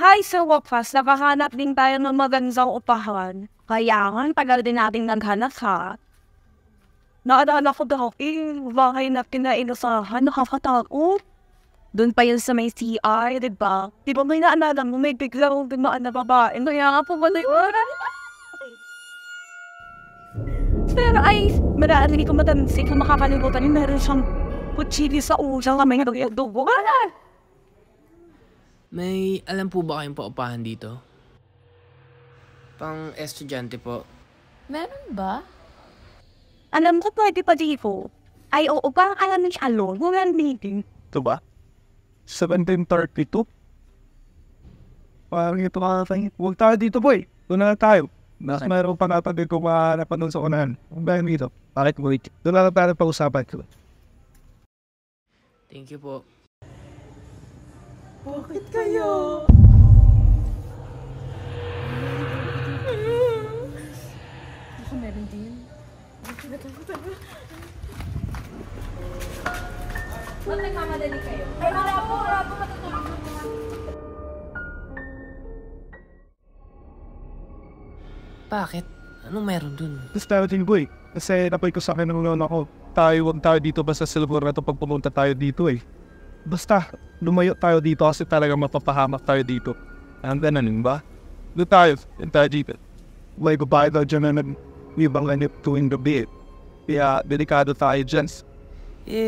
Hi, sa wakas, nakahanap din tayo ng magandang upahan. Kaya nga, tagal din nating naghanap ha. Naalala ko daw, bahay na pinainusahan, nakakatakot. Doon pa yun sa may CR, diba? Di ba may naalala mo, may biglang dumaan na babae. Kaya nga po wala yun. Pero ay, marami ko matansi kung makakalimutan yun, meron siyang kutsili sa usang kami nga dugo. May alam po ba kayong paupahan dito? Pang estudyante po. Meron ba? Alam ko pwede pa dito. Ay, oo, parang alam niya alone. Walang meeting. Ito ba? 1732? Parang ito kakasangit. Huwag tayo dito, boy. Doon na tayo. Mas mayroon pa natin kung napanood sa unahan. Ang bayan dito. Bakit mo? Doon na tayo pag-usapan. Thank you po. Bakit kaya? Ako meron din. Ba't nagmamadali kayo? Ay, wala po matutulog mo naman. Bakit? Anong meron dun? Tapos tayo din, boy. Kasi napay ko sa akin ng noon ako. Huwag tayo dito basta sa lugar na ito pag pumunta tayo dito eh. Basta, lumayo tayo dito kasi talaga mapapahamak tayo dito. Ang ganun ba? Doon tayo dito. May babae daw dyan na nag-ibang ganip tuwing gabi. Kaya, delikado tayo dyan.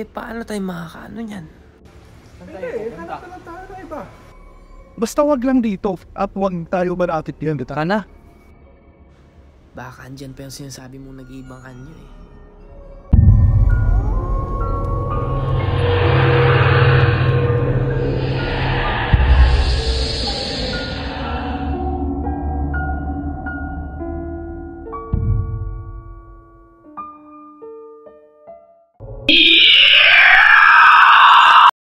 Paano tayo makakaano niyan? Hanap na lang tayo na iba. Basta wag lang dito at wag tayo malapit yan. Tara na. Baka andyan pa yung sinasabi mong nag-iibang anyo eh.